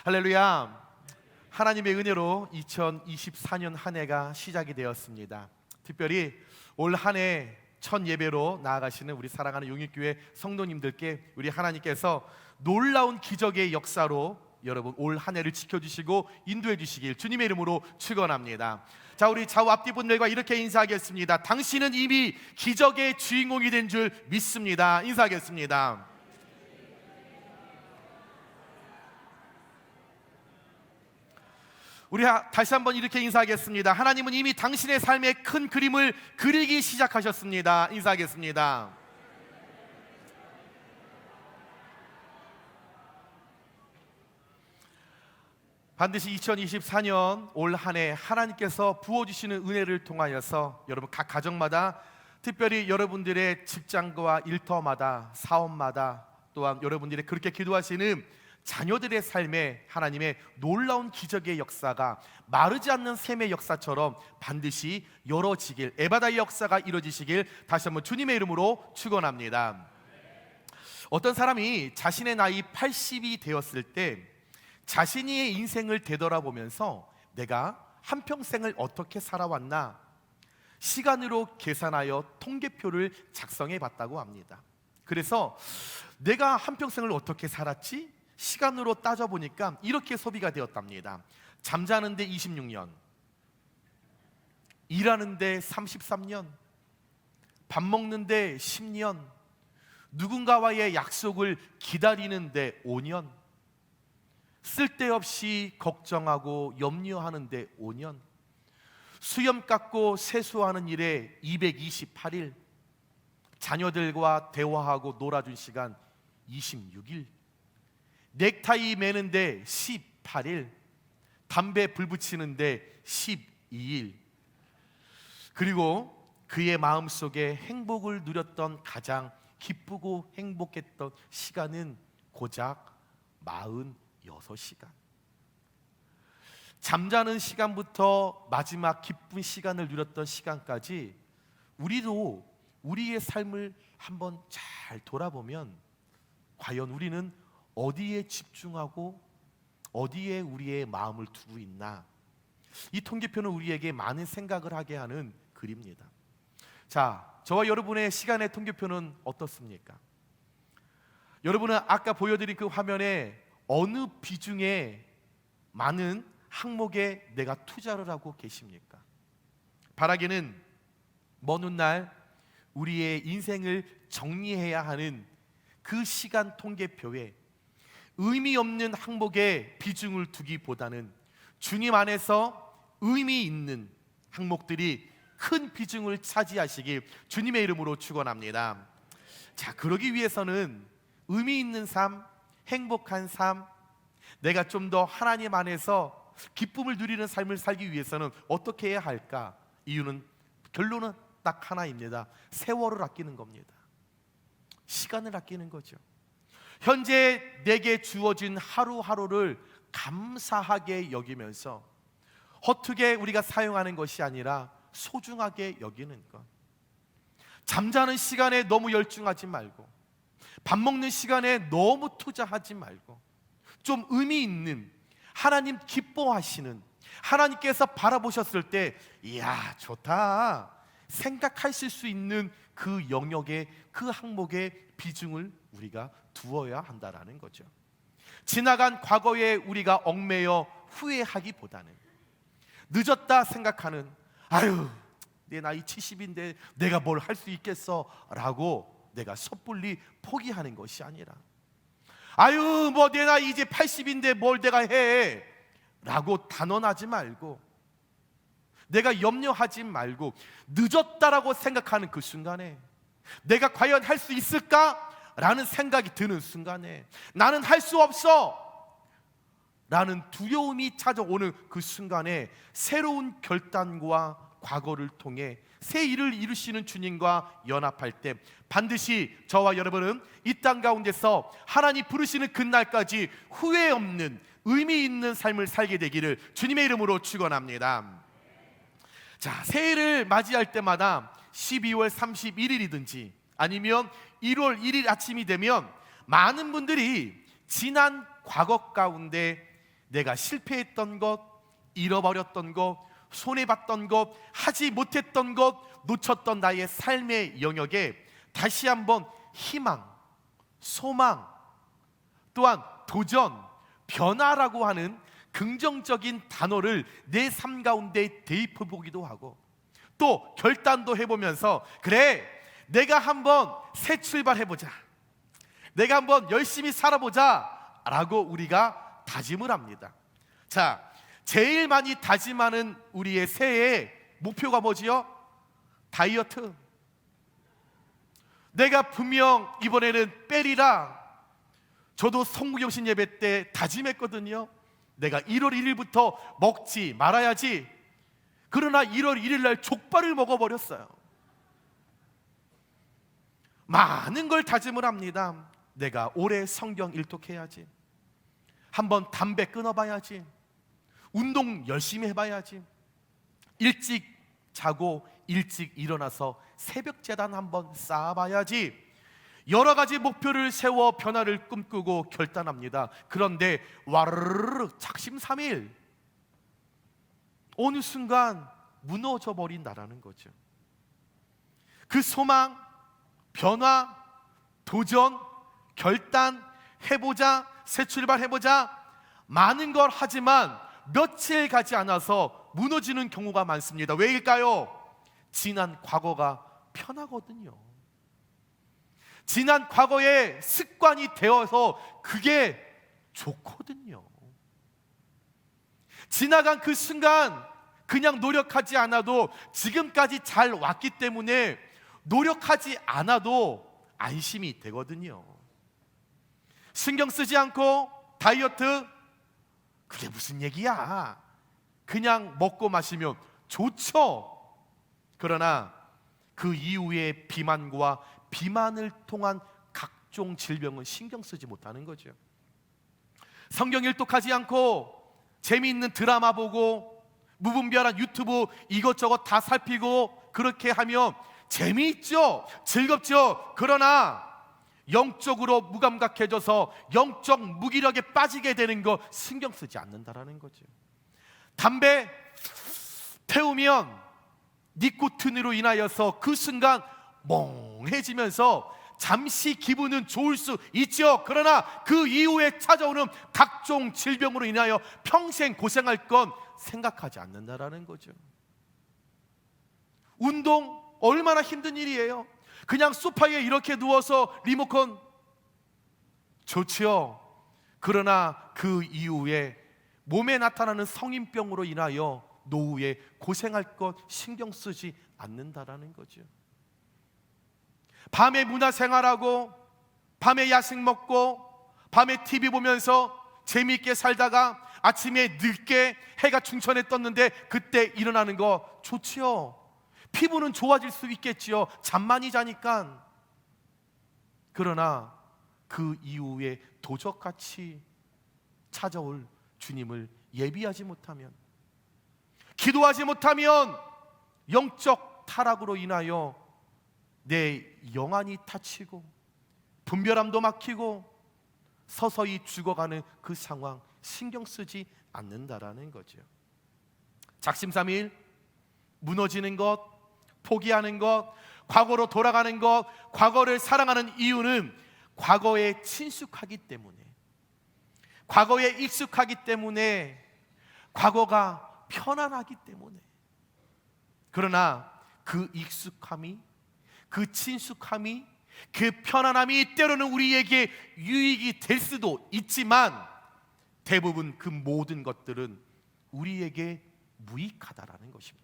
할렐루야. 하나님의 은혜로 2024년 한 해가 시작이 되었습니다. 특별히 올 한 해 첫 예배로 나아가시는 우리 사랑하는 용익교회 성도님들께 우리 하나님께서 놀라운 기적의 역사로 여러분 올 한 해를 지켜주시고 인도해 주시길 주님의 이름으로 축원합니다. 자, 우리 좌우 앞뒤 분들과 이렇게 인사하겠습니다. 당신은 이미 기적의 주인공이 된 줄 믿습니다. 인사하겠습니다. 우리 다시 한번 이렇게 인사하겠습니다. 하나님은 이미 당신의 삶의 큰 그림을 그리기 시작하셨습니다. 인사하겠습니다. 반드시 2024년 올 한 해 하나님께서 부어주시는 은혜를 통하여서 여러분 각 가정마다, 특별히 여러분들의 직장과 일터마다, 사업마다, 또한 여러분들이 그렇게 기도하시는 자녀들의 삶에 하나님의 놀라운 기적의 역사가 마르지 않는 샘의 역사처럼 반드시 열어지길, 에바다의 역사가 이루어지시길 다시 한번 주님의 이름으로 축원합니다. 어떤 사람이 자신의 나이 80이 되었을 때 자신의 인생을 되돌아보면서 내가 한평생을 어떻게 살아왔나 시간으로 계산하여 통계표를 작성해 봤다고 합니다. 그래서 내가 한평생을 어떻게 살았지? 시간으로 따져보니까 이렇게 소비가 되었답니다. 잠자는데 26년, 일하는데 33년, 밥 먹는데 10년, 누군가와의 약속을 기다리는데 5년, 쓸데없이 걱정하고 염려하는데 5년, 수염 깎고 세수하는 일에 228일, 자녀들과 대화하고 놀아준 시간 26일, 넥타이 매는데 18일, 담배 불 붙이는데 12일, 그리고 그의 마음속에 행복을 누렸던 가장 기쁘고 행복했던 시간은 고작 46시간. 잠자는 시간부터 마지막 기쁜 시간을 누렸던 시간까지 우리도 우리의 삶을 한번 잘 돌아보면 과연 우리는 어디에 집중하고 어디에 우리의 마음을 두고 있나? 이 통계표는 우리에게 많은 생각을 하게 하는 글입니다. 자, 저와 여러분의 시간의 통계표는 어떻습니까? 여러분은 아까 보여드린 그 화면에 어느 비중의 많은 항목에 내가 투자를 하고 계십니까? 바라기는 먼 훗날 우리의 인생을 정리해야 하는 그 시간 통계표에 의미 없는 항목에 비중을 두기보다는 주님 안에서 의미 있는 항목들이 큰 비중을 차지하시길 주님의 이름으로 축원합니다. 자, 그러기 위해서는 의미 있는 삶, 행복한 삶, 내가 좀 더 하나님 안에서 기쁨을 누리는 삶을 살기 위해서는 어떻게 해야 할까? 이유는, 결론은 딱 하나입니다. 세월을 아끼는 겁니다. 시간을 아끼는 거죠. 현재 내게 주어진 하루하루를 감사하게 여기면서 허투게 우리가 사용하는 것이 아니라 소중하게 여기는 것. 잠자는 시간에 너무 열중하지 말고, 밥 먹는 시간에 너무 투자하지 말고, 좀 의미 있는, 하나님 기뻐하시는, 하나님께서 바라보셨을 때 이야 좋다 생각하실 수 있는 그 영역에, 그 항목에 비중을 우리가 두어야 한다라는 거죠. 지나간 과거에 우리가 얽매여 후회하기보다는 늦었다 생각하는, 아유 내 나이 70인데 내가 뭘 할 수 있겠어 라고 내가 섣불리 포기하는 것이 아니라, 아유 뭐 내 나이 이제 80인데 뭘 내가 해 라고 단언하지 말고, 내가 염려하지 말고 늦었다라고 생각하는 그 순간에 내가 과연 할 수 있을까? 라는 생각이 드는 순간에 나는 할 수 없어 라는 두려움이 찾아오는 그 순간에 새로운 결단과 과거를 통해 새 일을 이루시는 주님과 연합할 때 반드시 저와 여러분은 이 땅 가운데서 하나님 부르시는 그날까지 후회 없는 의미 있는 삶을 살게 되기를 주님의 이름으로 축원합니다. 자, 새해를 맞이할 때마다 12월 31일이든지 아니면 1월 1일 아침이 되면 많은 분들이 지난 과거 가운데 내가 실패했던 것, 잃어버렸던 것, 손해봤던 것, 하지 못했던 것, 놓쳤던 나의 삶의 영역에 다시 한번 희망, 소망, 또한 도전, 변화라고 하는 긍정적인 단어를 내 삶 가운데 대입해 보기도 하고, 또 결단도 해보면서 그래, 내가 한번 새 출발해보자, 내가 한번 열심히 살아보자 라고 우리가 다짐을 합니다. 자, 제일 많이 다짐하는 우리의 새해 목표가 뭐지요? 다이어트. 내가 분명 이번에는 빼리라. 저도 성구경신 예배 때 다짐했거든요. 내가 1월 1일부터 먹지 말아야지. 그러나 1월 1일 날 족발을 먹어버렸어요. 많은 걸 다짐을 합니다. 내가 올해 성경 일독해야지, 한번 담배 끊어봐야지, 운동 열심히 해봐야지, 일찍 자고 일찍 일어나서 새벽 제단 한번 쌓아봐야지, 여러 가지 목표를 세워 변화를 꿈꾸고 결단합니다. 그런데 와르르 작심삼일 어느 순간 무너져 버린다라는 거죠. 그 소망, 변화, 도전, 결단, 해보자, 새 출발해보자, 많은 걸 하지만 며칠 가지 않아서 무너지는 경우가 많습니다. 왜일까요? 지난 과거가 편하거든요. 지난 과거의 습관이 되어서 그게 좋거든요. 지나간 그 순간 그냥 노력하지 않아도 지금까지 잘 왔기 때문에 노력하지 않아도 안심이 되거든요. 신경 쓰지 않고 다이어트, 그게 무슨 얘기야? 그냥 먹고 마시면 좋죠. 그러나 그 이후에 비만과 비만을 통한 각종 질병은 신경 쓰지 못하는 거죠. 성경 일독하지 않고 재미있는 드라마 보고 무분별한 유튜브 이것저것 다 살피고 그렇게 하면 재미있죠, 즐겁죠. 그러나 영적으로 무감각해져서 영적 무기력에 빠지게 되는 거 신경 쓰지 않는다라는 거죠. 담배 태우면 니코틴으로 인하여서 그 순간 멍해지면서 잠시 기분은 좋을 수 있죠. 그러나 그 이후에 찾아오는 각종 질병으로 인하여 평생 고생할 건 생각하지 않는다라는 거죠. 운동 얼마나 힘든 일이에요. 그냥 소파에 이렇게 누워서 리모컨 좋지요. 그러나 그 이후에 몸에 나타나는 성인병으로 인하여 노후에 고생할 것 신경 쓰지 않는다라는 거죠. 밤에 문화생활하고 밤에 야식 먹고 밤에 TV 보면서 재미있게 살다가 아침에 늦게 해가 중천에 떴는데 그때 일어나는 거 좋지요. 피부는 좋아질 수 있겠지요. 잠 많이 자니까. 그러나 그 이후에 도적같이 찾아올 주님을 예비하지 못하면, 기도하지 못하면 영적 타락으로 인하여 내 영안이 다치고 분별함도 막히고 서서히 죽어가는 그 상황 신경 쓰지 않는다라는 거죠. 작심삼일, 무너지는 것, 포기하는 것, 과거로 돌아가는 것, 과거를 사랑하는 이유는 과거에 친숙하기 때문에, 과거에 익숙하기 때문에, 과거가 편안하기 때문에. 그러나 그 익숙함이, 그 친숙함이, 그 편안함이 때로는 우리에게 유익이 될 수도 있지만 대부분 그 모든 것들은 우리에게 무익하다라는 것입니다.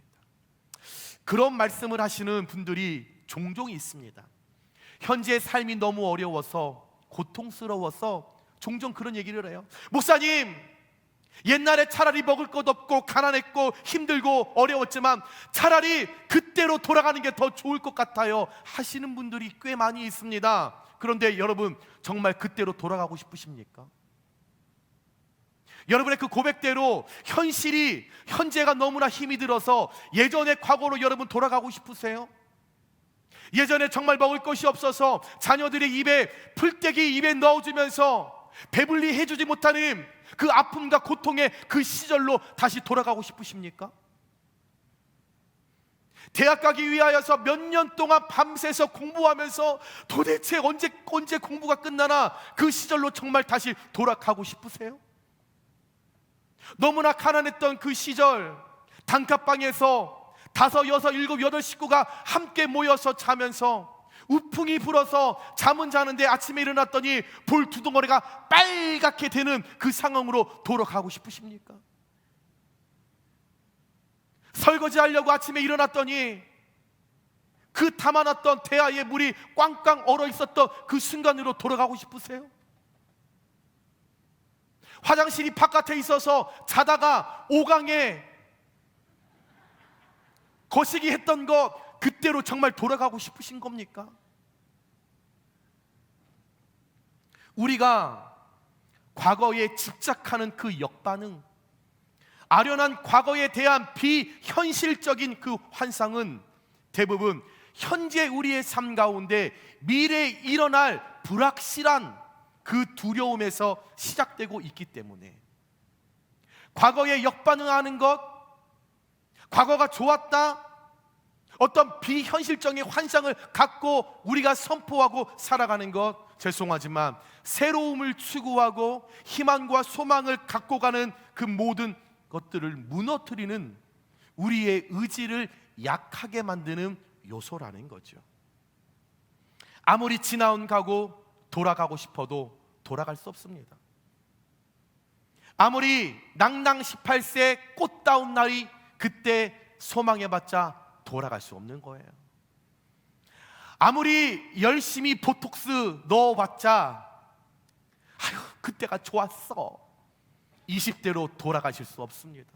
그런 말씀을 하시는 분들이 종종 있습니다. 현재 삶이 너무 어려워서, 고통스러워서 종종 그런 얘기를 해요. 목사님, 옛날에 차라리 먹을 것 없고 가난했고 힘들고 어려웠지만 차라리 그때로 돌아가는 게 더 좋을 것 같아요 하시는 분들이 꽤 많이 있습니다. 그런데 여러분, 정말 그때로 돌아가고 싶으십니까? 여러분의 그 고백대로 현재가 너무나 힘이 들어서 예전의 과거로 여러분 돌아가고 싶으세요? 예전에 정말 먹을 것이 없어서 자녀들의 입에 풀떼기 입에 넣어주면서 배불리 해주지 못하는 그 아픔과 고통의 그 시절로 다시 돌아가고 싶으십니까? 대학 가기 위하여서 몇 년 동안 밤새서 공부하면서 도대체 언제 공부가 끝나나 그 시절로 정말 다시 돌아가고 싶으세요? 너무나 가난했던 그 시절, 단칸방에서 5, 6, 7, 8 식구가 함께 모여서 자면서 우풍이 불어서 잠은 자는데 아침에 일어났더니 볼 두덩어리가 빨갛게 되는 그 상황으로 돌아가고 싶으십니까? 설거지 하려고 아침에 일어났더니 그 담아놨던 대야에 물이 꽝꽝 얼어 있었던 그 순간으로 돌아가고 싶으세요? 화장실이 바깥에 있어서 자다가 오강에 거시기 했던 것 그때로 정말 돌아가고 싶으신 겁니까? 우리가 과거에 집착하는 그 역반응, 아련한 과거에 대한 비현실적인 그 환상은 대부분 현재 우리의 삶 가운데 미래에 일어날 불확실한 그 두려움에서 시작되고 있기 때문에 과거에 역반응하는 것, 과거가 좋았다, 어떤 비현실적인 환상을 갖고 우리가 선포하고 살아가는 것, 죄송하지만 새로움을 추구하고 희망과 소망을 갖고 가는 그 모든 것들을 무너뜨리는 우리의 의지를 약하게 만드는 요소라는 거죠. 아무리 지나온 가고 돌아가고 싶어도 돌아갈 수 없습니다. 아무리 낭낭 18세 꽃다운 날이 그때 소망해봤자 돌아갈 수 없는 거예요. 아무리 열심히 보톡스 넣어봤자 아유 그때가 좋았어, 20대로 돌아가실 수 없습니다.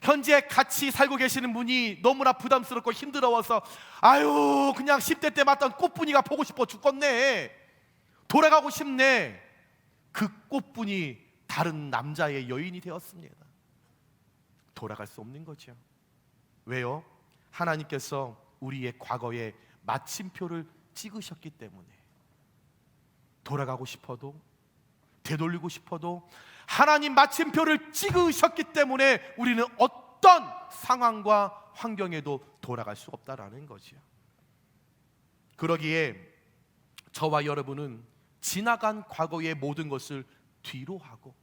현재 같이 살고 계시는 분이 너무나 부담스럽고 힘들어서 아유 그냥 10대 때 봤던 꽃분이가 보고 싶어 죽겠네, 돌아가고 싶네. 그 꽃분이 다른 남자의 여인이 되었습니다. 돌아갈 수 없는 거죠. 왜요? 하나님께서 우리의 과거에 마침표를 찍으셨기 때문에 돌아가고 싶어도 되돌리고 싶어도 하나님 마침표를 찍으셨기 때문에 우리는 어떤 상황과 환경에도 돌아갈 수 없다라는 거죠. 그러기에 저와 여러분은 지나간 과거의 모든 것을 뒤로 하고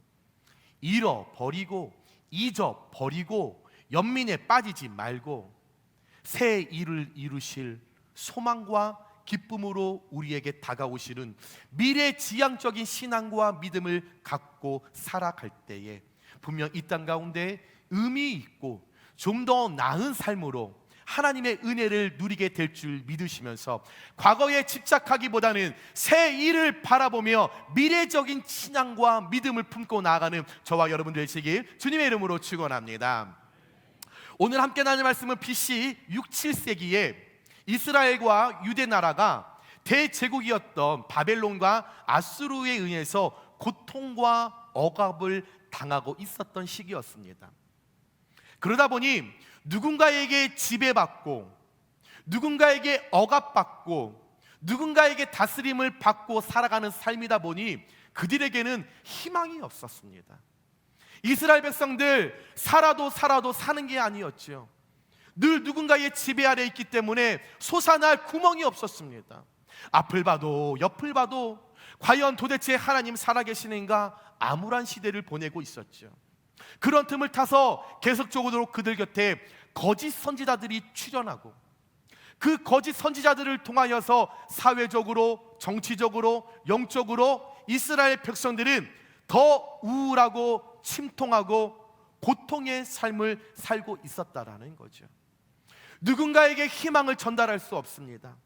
잃어버리고 잊어버리고 연민에 빠지지 말고 새 일을 이루실 소망과 기쁨으로 우리에게 다가오시는 미래지향적인 신앙과 믿음을 갖고 살아갈 때에 분명 이 땅 가운데 의미 있고 좀 더 나은 삶으로 하나님의 은혜를 누리게 될 줄 믿으시면서 과거에 집착하기보다는 새 일을 바라보며 미래적인 신앙과 믿음을 품고 나아가는 저와 여러분 되시길 주님의 이름으로 축원합니다. 오늘 함께 나눌 말씀은 BC 6, 7세기에 이스라엘과 유대 나라가 대제국이었던 바벨론과 아수르에 의해서 고통과 억압을 당하고 있었던 시기였습니다. 그러다 보니 누군가에게 지배받고 누군가에게 억압받고 누군가에게 다스림을 받고 살아가는 삶이다 보니 그들에게는 희망이 없었습니다. 이스라엘 백성들 살아도 사는 게 아니었죠. 늘 누군가의 지배 아래 있기 때문에 솟아날 구멍이 없었습니다. 앞을 봐도 옆을 봐도 과연 도대체 하나님 살아계시는가 암울한 시대를 보내고 있었죠. 그런 틈을 타서 계속적으로 그들 곁에 거짓 선지자들이 출현하고 그 거짓 선지자들을 통하여서 사회적으로 정치적으로 영적으로 이스라엘 백성들은 더 우울하고 침통하고 고통의 삶을 살고 있었다라는 거죠. 누군가에게 희망을 전달할 수 없습니다.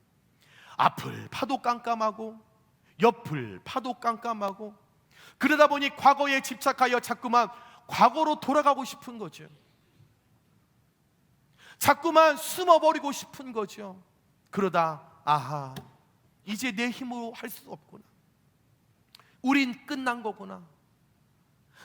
앞을 봐도 깜깜하고 옆을 봐도 깜깜하고 그러다 보니 과거에 집착하여 자꾸만 과거로 돌아가고 싶은 거죠. 자꾸만 숨어버리고 싶은 거죠. 그러다 아하 이제 내 힘으로 할 수 없구나, 우린 끝난 거구나,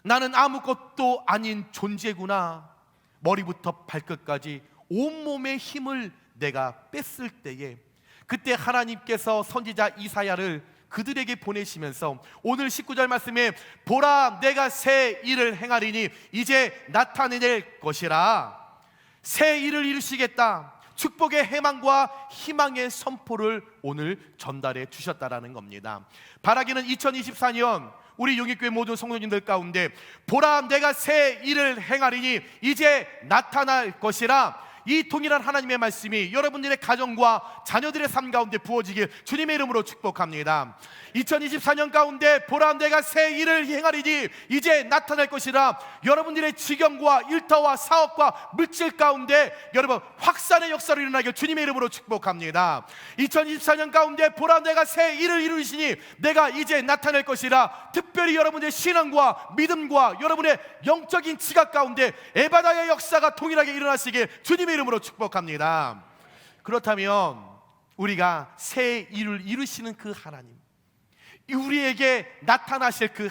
나는 아무것도 아닌 존재구나, 머리부터 발끝까지 온몸의 힘을 내가 뺐을 때에 그때 하나님께서 선지자 이사야를 그들에게 보내시면서 오늘 19절 말씀에 보라 내가 새 일을 행하리니 이제 나타낼 것이라. 새 일을 이루시겠다. 축복의 해망과 희망의 선포를 오늘 전달해 주셨다라는 겁니다. 바라기는 2024년 우리 용익교회 모든 성도님들 가운데 보라 내가 새 일을 행하리니 이제 나타날 것이라, 이 동일한 하나님의 말씀이 여러분들의 가정과 자녀들의 삶 가운데 부어지길 주님의 이름으로 축복합니다. 2024년 가운데 보라 내가 새 일을 행하리니 이제 나타날 것이라, 여러분들의 직영과 일터와 사업과 물질 가운데 여러분 확산의 역사를 일어나길 주님의 이름으로 축복합니다. 2024년 가운데 보라 내가 새 일을 이루시니 내가 이제 나타낼 것이라, 특별히 여러분의 신앙과 믿음과 여러분의 영적인 지각 가운데 에바다의 역사가 동일하게 일어나시길 주님의 이름으로 축복합니다. 그렇다면 우리가 새 일을 이루시는 그 하나님, 우리에게 나타나실 그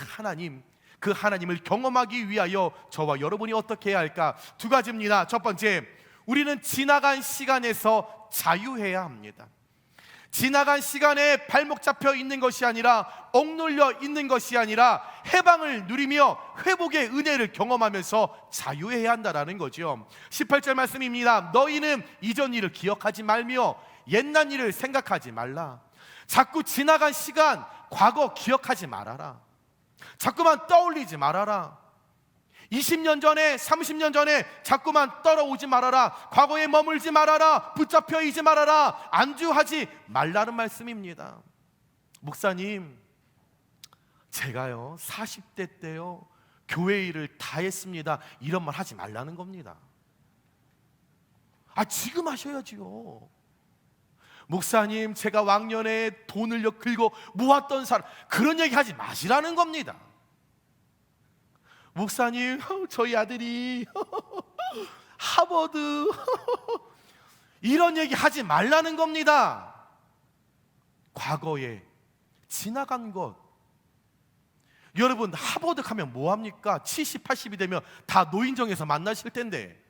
하나님을 경험하기 위하여 저와 여러분이 어떻게 해야 할까? 두 가지입니다. 첫 번째, 우리는 지나간 시간에서 자유해야 합니다. 지나간 시간에 발목 잡혀 있는 것이 아니라, 억눌려 있는 것이 아니라 해방을 누리며 회복의 은혜를 경험하면서 자유해야 한다라는 거죠. 18절 말씀입니다. 너희는 이전 일을 기억하지 말며 옛날 일을 생각하지 말라. 자꾸 지나간 시간, 과거 기억하지 말아라. 자꾸만 떠올리지 말아라. 20년 전에 30년 전에 자꾸만 떨어오지 말아라. 과거에 머물지 말아라. 붙잡혀 있지 말아라. 안주하지 말라는 말씀입니다. 목사님, 제가요 40대 때요 교회 일을 다 했습니다, 이런 말 하지 말라는 겁니다. 지금 하셔야지요. 목사님, 제가 왕년에 돈을 긁어 모았던 사람, 그런 얘기 하지 마시라는 겁니다. 목사님, 저희 아들이 하버드 이런 얘기 하지 말라는 겁니다. 과거에 지나간 것, 여러분 하버드 가면 뭐합니까? 70, 80이 되면 다 노인정에서 만나실 텐데.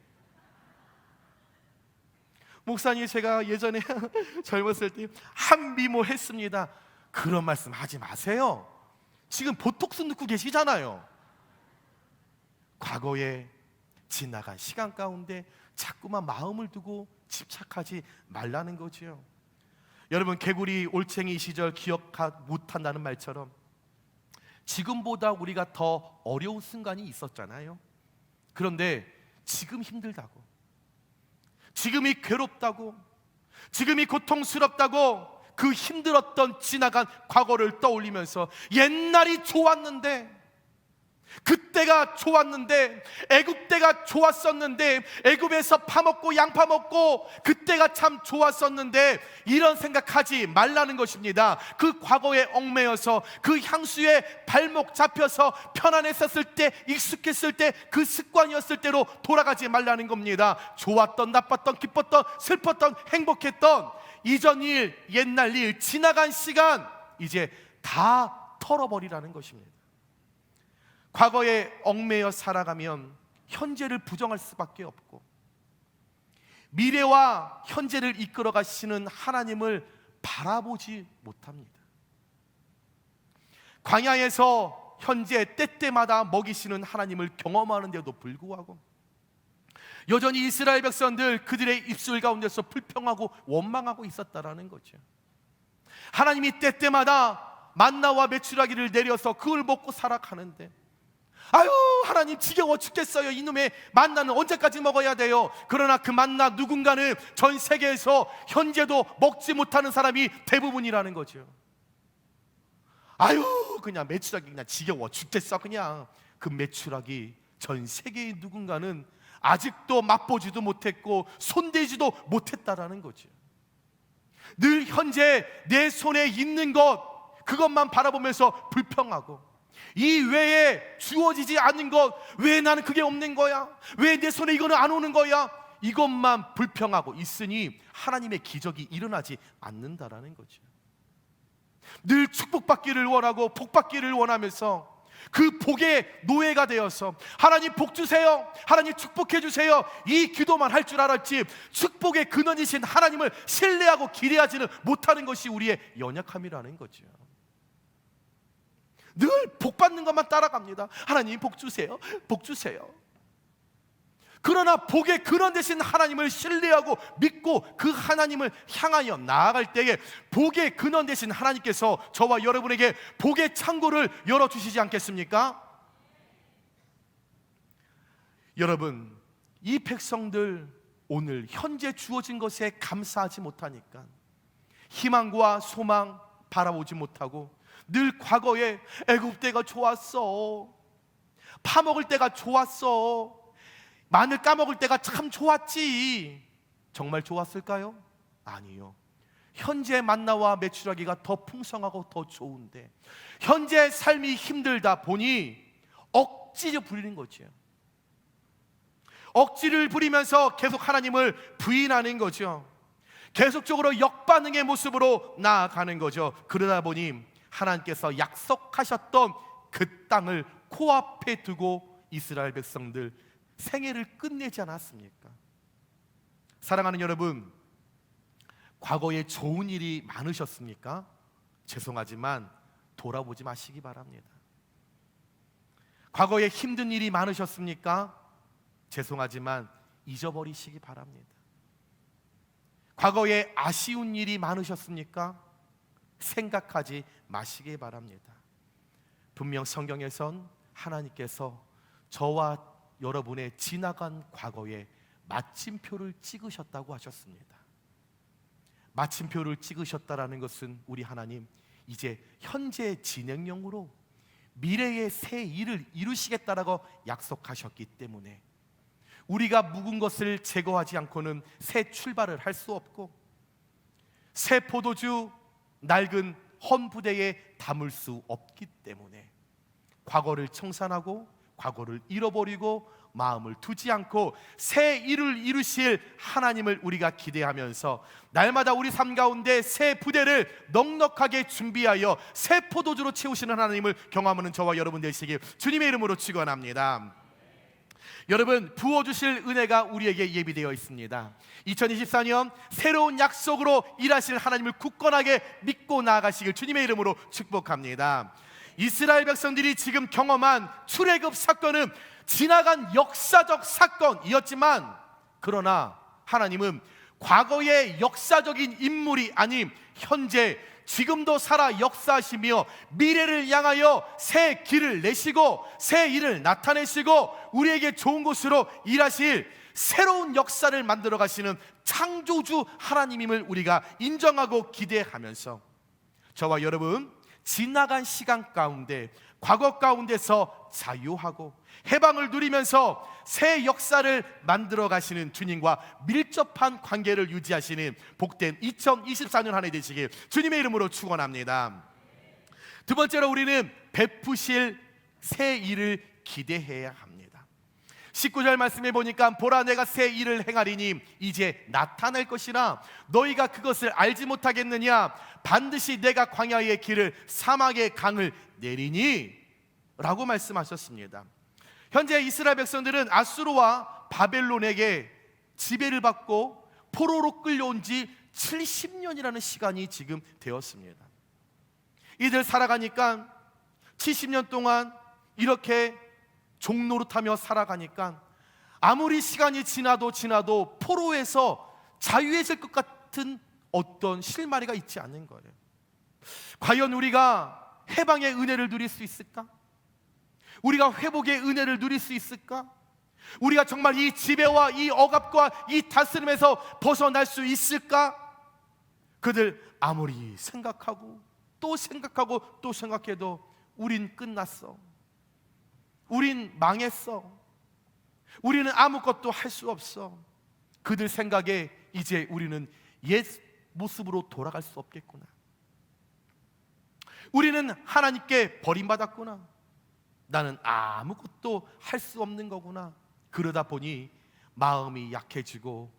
목사님, 제가 예전에 젊었을 때 한미모 했습니다, 그런 말씀 하지 마세요. 지금 보톡스 넣고 계시잖아요. 과거에 지나간 시간 가운데 자꾸만 마음을 두고 집착하지 말라는 거지요. 여러분, 개구리 올챙이 시절 기억 못한다는 말처럼 지금보다 우리가 더 어려운 순간이 있었잖아요. 그런데 지금 힘들다고, 지금이 괴롭다고, 지금이 고통스럽다고 그 힘들었던 지나간 과거를 떠올리면서 옛날이 좋았는데, 그때가 좋았는데, 애굽 때가 좋았었는데, 애굽에서 파먹고 양파 먹고 그때가 참 좋았었는데, 이런 생각하지 말라는 것입니다. 그 과거에 얽매여서 그 향수에 발목 잡혀서 편안했었을 때, 익숙했을 때, 그 습관이었을 때로 돌아가지 말라는 겁니다. 좋았던, 나빴던, 기뻤던, 슬펐던, 행복했던 이전 일, 옛날 일, 지나간 시간 이제 다 털어버리라는 것입니다. 과거에 얽매여 살아가면 현재를 부정할 수밖에 없고, 미래와 현재를 이끌어 가시는 하나님을 바라보지 못합니다. 광야에서 현재 때때마다 먹이시는 하나님을 경험하는데도 불구하고 여전히 이스라엘 백성들, 그들의 입술 가운데서 불평하고 원망하고 있었다라는 거죠. 하나님이 때때마다 만나와 메추라기를 내려서 그걸 먹고 살아가는데, 아유 하나님 지겨워 죽겠어요. 이놈의 만나는 언제까지 먹어야 돼요? 그러나 그 만나 누군가는 전 세계에서 현재도 먹지 못하는 사람이 대부분이라는 거죠. 아유 그냥 메추라기 그냥 지겨워 죽겠어. 그냥 그 메추라기 전 세계의 누군가는 아직도 맛보지도 못했고 손대지도 못했다라는 거죠. 늘 현재 내 손에 있는 것, 그것만 바라보면서 불평하고, 이 외에 주어지지 않는 것, 왜 나는 그게 없는 거야? 왜 내 손에 이거는 안 오는 거야? 이것만 불평하고 있으니 하나님의 기적이 일어나지 않는다라는 거죠. 늘 축복받기를 원하고 복받기를 원하면서 그 복의 노예가 되어서 하나님 복 주세요, 하나님 축복해 주세요, 이 기도만 할 줄 알았지 축복의 근원이신 하나님을 신뢰하고 기대하지는 못하는 것이 우리의 연약함이라는 거죠. 늘 복 받는 것만 따라갑니다. 하나님 복 주세요, 복 주세요. 그러나 복의 근원 되신 하나님을 신뢰하고 믿고 그 하나님을 향하여 나아갈 때에 복의 근원 되신 하나님께서 저와 여러분에게 복의 창고를 열어주시지 않겠습니까? 여러분, 이 백성들 오늘 현재 주어진 것에 감사하지 못하니까 희망과 소망 바라보지 못하고 늘 과거에 애굽 때가 좋았어, 파먹을 때가 좋았어, 마늘 까먹을 때가 참 좋았지. 정말 좋았을까요? 아니요. 현재 만나와 메추라기가 더 풍성하고 더 좋은데 현재 삶이 힘들다 보니 억지로 부리는 거죠. 억지를 부리면서 계속 하나님을 부인하는 거죠. 계속적으로 역반응의 모습으로 나아가는 거죠. 그러다 보니 하나님께서 약속하셨던 그 땅을 코앞에 두고 이스라엘 백성들 생애를 끝내지 않았습니까? 사랑하는 여러분, 과거에 좋은 일이 많으셨습니까? 죄송하지만 돌아보지 마시기 바랍니다. 과거에 힘든 일이 많으셨습니까? 죄송하지만 잊어버리시기 바랍니다. 과거에 아쉬운 일이 많으셨습니까? 생각하지 마시기 바랍니다. 분명 성경에선 하나님께서 저와 여러분의 지나간 과거에 마침표를 찍으셨다고 하셨습니다. 마침표를 찍으셨다라는 것은 우리 하나님 이제 현재 진행형으로 미래의 새 일을 이루시겠다라고 약속하셨기 때문에 우리가 묵은 것을 제거하지 않고는 새 출발을 할 수 없고 새 포도주 낡은 헌 부대에 담을 수 없기 때문에 과거를 청산하고 과거를 잃어버리고 마음을 두지 않고 새 일을 이루실 하나님을 우리가 기대하면서 날마다 우리 삶 가운데 새 부대를 넉넉하게 준비하여 새 포도주로 채우시는 하나님을 경험하는 저와 여러분 되시길 주님의 이름으로 축원합니다. 여러분, 부어주실 은혜가 우리에게 예비되어 있습니다. 2024년 새로운 약속으로 일하실 하나님을 굳건하게 믿고 나아가시길 주님의 이름으로 축복합니다. 이스라엘 백성들이 지금 경험한 출애굽 사건은 지나간 역사적 사건이었지만 그러나 하나님은 과거의 역사적인 인물이 아닌 현재 지금도 살아 역사하시며 미래를 향하여 새 길을 내시고 새 일을 나타내시고 우리에게 좋은 곳으로 일하실 새로운 역사를 만들어 가시는 창조주 하나님임을 우리가 인정하고 기대하면서 저와 여러분 지나간 시간 가운데 과거 가운데서 자유하고 해방을 누리면서 새 역사를 만들어 가시는 주님과 밀접한 관계를 유지하시는 복된 2024년 한 해 되시길 주님의 이름으로 축원합니다. 두 번째로 우리는 베푸실 새 일을 기대해야 합니다. 19절 말씀에 보니까 보라 내가 새 일을 행하리니 이제 나타날 것이라 너희가 그것을 알지 못하겠느냐 반드시 내가 광야의 길을 사막의 강을 내리니 라고 말씀하셨습니다. 현재 이스라엘 백성들은 아수르와 바벨론에게 지배를 받고 포로로 끌려온 지 70년이라는 시간이 지금 되었습니다. 이들 살아가니까 70년 동안 이렇게 종노릇하며 살아가니까 아무리 시간이 지나도 포로에서 자유해질 것 같은 어떤 실마리가 있지 않는 거예요. 과연 우리가 해방의 은혜를 누릴 수 있을까? 우리가 회복의 은혜를 누릴 수 있을까? 우리가 정말 이 지배와 이 억압과 이 다스림에서 벗어날 수 있을까? 그들 아무리 생각하고 또 생각하고 또 생각해도 우린 끝났어. 우린 망했어. 우리는 아무것도 할 수 없어. 그들 생각에 이제 우리는 옛 모습으로 돌아갈 수 없겠구나. 우리는 하나님께 버림받았구나. 나는 아무것도 할 수 없는 거구나. 그러다 보니 마음이 약해지고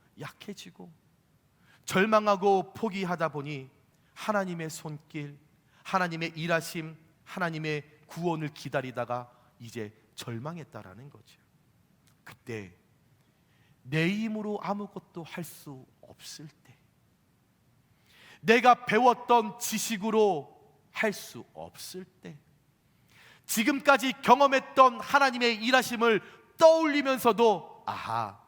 절망하고 포기하다 보니 하나님의 손길, 하나님의 일하심, 하나님의 구원을 기다리다가 이제 절망했다라는 거죠. 그때 내 힘으로 아무것도 할 수 없을 때, 내가 배웠던 지식으로 할 수 없을 때, 지금까지 경험했던 하나님의 일하심을 떠올리면서도 아하,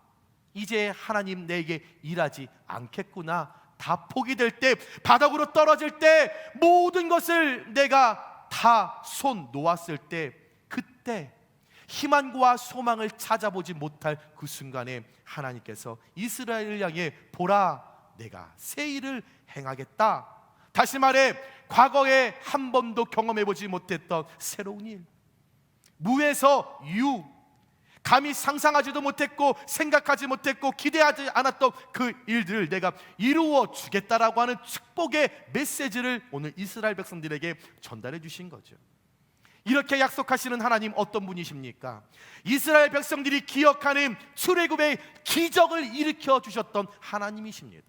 이제 하나님 내게 일하지 않겠구나, 다 포기될 때, 바닥으로 떨어질 때, 모든 것을 내가 다 손 놓았을 때, 그때 희망과 소망을 찾아보지 못할 그 순간에 하나님께서 이스라엘을 향해 보라, 내가 새 일을 행하겠다. 다시 말해 과거에 한 번도 경험해보지 못했던 새로운 일, 무에서 유, 감히 상상하지도 못했고 생각하지 못했고 기대하지 않았던 그 일들을 내가 이루어 주겠다라고 하는 축복의 메시지를 오늘 이스라엘 백성들에게 전달해 주신 거죠. 이렇게 약속하시는 하나님 어떤 분이십니까? 이스라엘 백성들이 기억하는 출애굽의 기적을 일으켜 주셨던 하나님이십니다.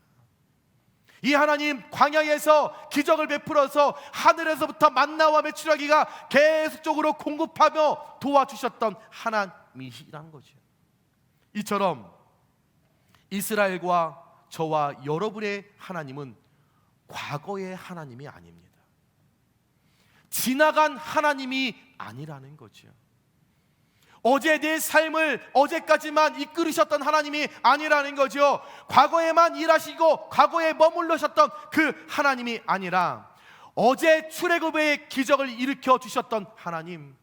이 하나님, 광야에서 기적을 베풀어서 하늘에서부터 만나와 메추라기가 계속적으로 공급하며 도와주셨던 하나님이란 거죠. 이처럼 이스라엘과 저와 여러분의 하나님은 과거의 하나님이 아닙니다. 지나간 하나님이 아니라는 거죠. 어제 내 삶을 어제까지만 이끌으셨던 하나님이 아니라는 거죠. 과거에만 일하시고 과거에 머물러셨던 그 하나님이 아니라 어제 출애굽의 기적을 일으켜 주셨던 하나님,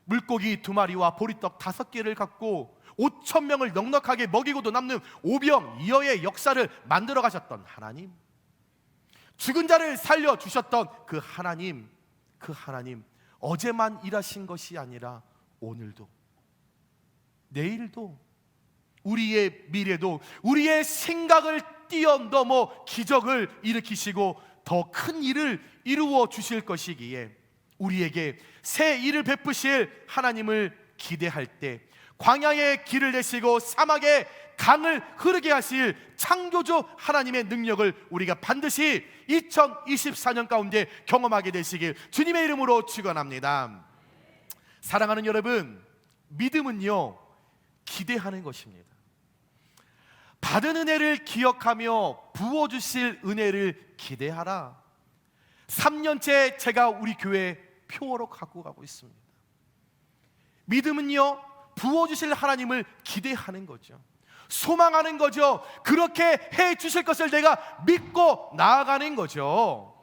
물고기 2마리와 보리떡 5개를 갖고 5,000명을 넉넉하게 먹이고도 남는 오병이어의 역사를 만들어 가셨던 하나님, 죽은 자를 살려주셨던 그 하나님, 그 하나님, 어제만 일하신 것이 아니라 오늘도, 내일도, 우리의 미래도, 우리의 생각을 뛰어넘어 기적을 일으키시고 더 큰 일을 이루어 주실 것이기에 우리에게 새 일을 베푸실 하나님을 기대할 때, 광야에 길을 내시고 사막에 강을 흐르게 하실 창조주 하나님의 능력을 우리가 반드시 2024년 가운데 경험하게 되시길 주님의 이름으로 축원합니다. 사랑하는 여러분, 믿음은요, 기대하는 것입니다. 받은 은혜를 기억하며 부어주실 은혜를 기대하라. 3년째 제가 우리 교회 표어로 갖고 가고 있습니다. 믿음은요, 부어주실 하나님을 기대하는 거죠. 소망하는 거죠. 그렇게 해 주실 것을 내가 믿고 나아가는 거죠.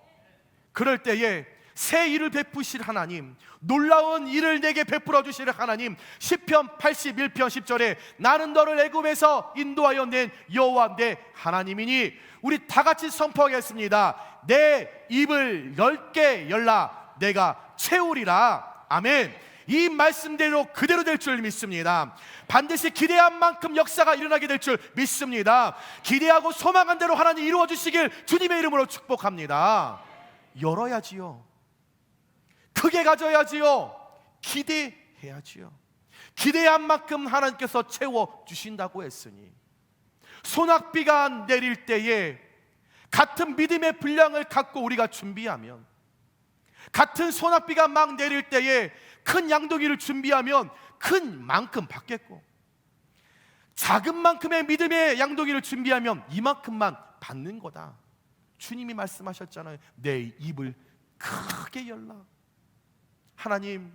그럴 때에 새 일을 베푸실 하나님, 놀라운 일을 내게 베풀어 주실 하나님, 시편 81편 10절에 나는 너를 애굽에서 인도하여 낸 여호와 내 하나님이니, 우리 다 같이 선포하겠습니다. 내 입을 넓게 열라, 내가 채우리라. 아멘. 이 말씀대로 그대로 될 줄 믿습니다. 반드시 기대한 만큼 역사가 일어나게 될 줄 믿습니다. 기대하고 소망한 대로 하나님 이루어 주시길 주님의 이름으로 축복합니다. 열어야지요, 크게 가져야지요, 기대해야지요. 기대한 만큼 하나님께서 채워 주신다고 했으니, 소낙비가 내릴 때에 같은 믿음의 분량을 갖고 우리가 준비하면, 같은 소낙비가 막 내릴 때에 큰 양동이를 준비하면 큰 만큼 받겠고, 작은 만큼의 믿음의 양동이를 준비하면 이만큼만 받는 거다. 주님이 말씀하셨잖아요. 내 입을 크게 열라. 하나님,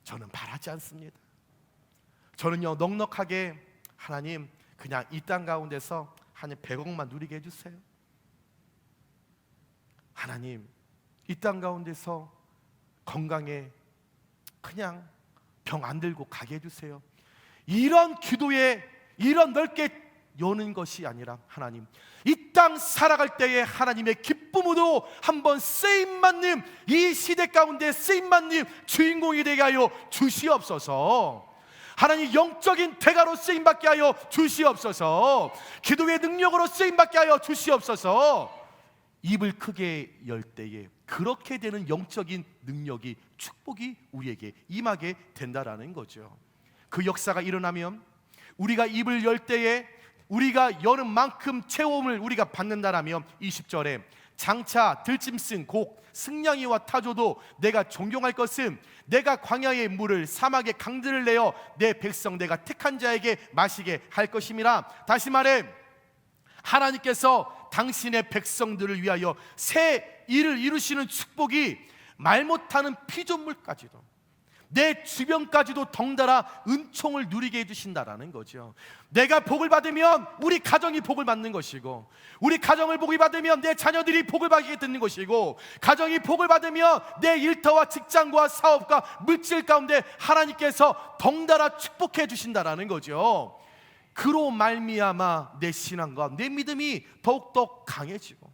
저는 바라지 않습니다. 저는요, 넉넉하게 하나님 그냥 이 땅 가운데서 한 100억만 누리게 해주세요. 하나님, 이 땅 가운데서 건강에 그냥 병 안 들고 가게 해주세요. 이런 기도에 이런 넓게 여는 것이 아니라, 하나님, 이 땅 살아갈 때에 하나님의 기쁨으로 한번 쓰임받는, 이 시대 가운데 쓰임받는 주인공이 되게 하여 주시옵소서. 하나님, 영적인 대가로 쓰임받게 하여 주시옵소서. 기도의 능력으로 쓰임받게 하여 주시옵소서. 입을 크게 열 때에 그렇게 되는 영적인 능력이, 축복이 우리에게 임하게 된다라는 거죠. 그 역사가 일어나면 우리가 입을 열 때에 우리가 여는 만큼 체험을 우리가 받는다라면, 20절에 장차 들짐승 곡 승냥이와 타조도 내가 존경할 것은 내가 광야의 물을 사막의 강들을 내어 내 백성 내가 택한 자에게 마시게 할 것임이라. 다시 말해 하나님께서 당신의 백성들을 위하여 새 일을 이루시는 축복이 말 못하는 피조물까지도, 내 주변까지도 덩달아 은총을 누리게 해주신다라는 거죠. 내가 복을 받으면 우리 가정이 복을 받는 것이고, 우리 가정을 복을 받으면 내 자녀들이 복을 받게 되는 것이고, 가정이 복을 받으면 내 일터와 직장과 사업과 물질 가운데 하나님께서 덩달아 축복해 주신다라는 거죠. 그로 말미암아 내 신앙과 내 믿음이 더욱더 강해지고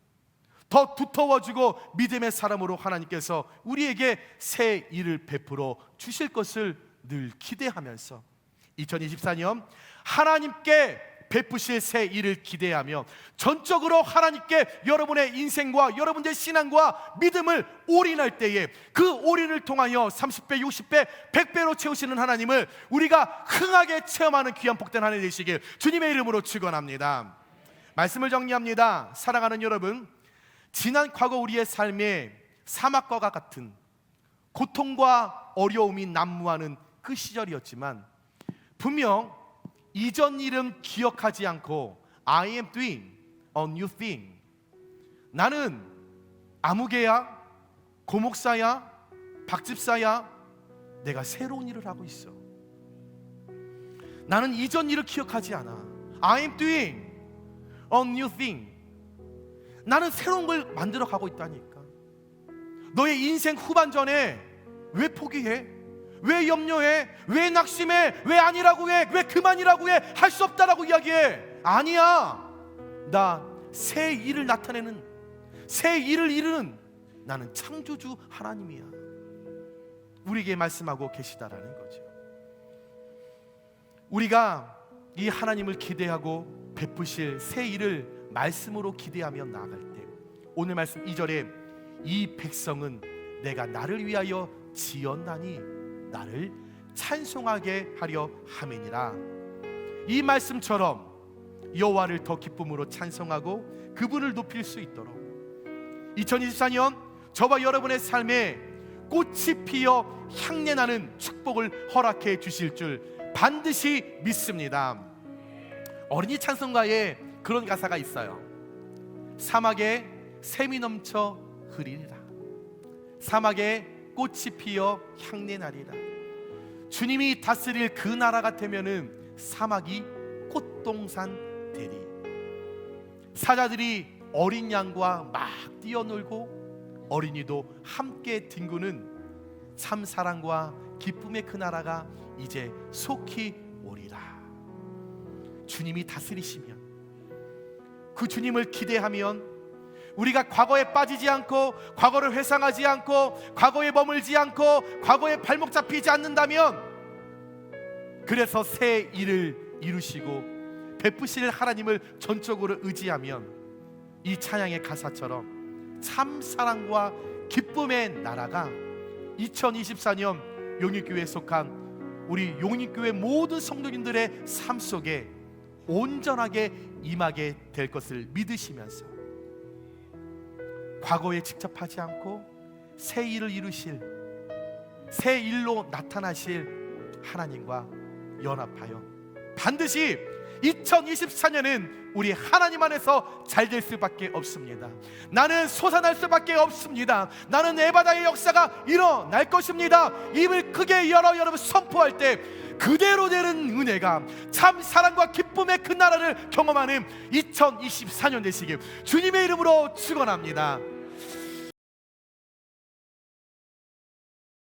더 두터워지고 믿음의 사람으로 하나님께서 우리에게 새 일을 베풀어 주실 것을 늘 기대하면서 2024년 하나님께 베푸실 새 일을 기대하며 전적으로 하나님께 여러분의 인생과 여러분의 신앙과 믿음을 올인할 때에 그 올인을 통하여 30배, 60배, 100배로 채우시는 하나님을 우리가 흥하게 체험하는 귀한 복된 한 해 되시길 주님의 이름으로 축원합니다. 말씀을 정리합니다. 사랑하는 여러분, 지난 과거 우리의 삶에 사막과 같은 고통과 어려움이 난무하는 그 시절이었지만 분명 이전 일은 기억하지 않고 I am doing a new thing. 나는 아무개야, 고목사야, 박집사야, 내가 새로운 일을 하고 있어. 나는 이전 일을 기억하지 않아. I am doing a new thing. 나는 새로운 걸 만들어 가고 있다니까. 너의 인생 후반전에 왜 포기해? 왜 염려해? 왜 낙심해? 왜 아니라고 해? 왜 그만이라고 해? 할 수 없다라고 이야기해? 아니야. 나 새 일을 나타내는, 새 일을 이루는 나는 창조주 하나님이야. 우리에게 말씀하고 계시다라는 거죠. 우리가 이 하나님을 기대하고 베푸실 새 일을 말씀으로 기대하며 나아갈 때, 오늘 말씀 2절에 이 백성은 내가 나를 위하여 지었나니 나를 찬송하게 하려 함이니라. 이 말씀처럼 여호와를 더 기쁨으로 찬송하고 그분을 높일 수 있도록 2024년 저와 여러분의 삶에 꽃이 피어 향내나는 축복을 허락해 주실 줄 반드시 믿습니다. 어린이 찬송가에 그런 가사가 있어요. 사막에 샘이 넘쳐 흐리리라. 사막에 꽃이 피어 향내나리라. 주님이 다스릴 그 나라 같으면은 사막이 꽃동산 되리. 사자들이 어린 양과 막 뛰어놀고 어린이도 함께 뒹구는 참 사랑과 기쁨의 그 나라가 이제 속히 오리라. 주님이 다스리시면, 그 주님을 기대하면 우리가 과거에 빠지지 않고 과거를 회상하지 않고 과거에 머물지 않고 과거에 발목 잡히지 않는다면, 그래서 새 일을 이루시고 베푸실 하나님을 전적으로 의지하면 이 찬양의 가사처럼 참 사랑과 기쁨의 나라가 2024년 용인교회에 속한 우리 용인교회 모든 성도님들의 삶 속에 온전하게 임하게 될 것을 믿으시면서 과거에 직접하지 않고 새 일을 이루실, 새 일로 나타나실 하나님과 연합하여 반드시 2024년은 우리 하나님 안에서 잘 될 수밖에 없습니다. 나는 솟아날 수밖에 없습니다. 나는 에바다의 역사가 일어날 것입니다. 입을 크게 열어 여러분 선포할 때 그대로 되는 은혜가, 참 사랑과 기쁨의 그 나라를 경험하는 2024년 되시길 주님의 이름으로 축원합니다.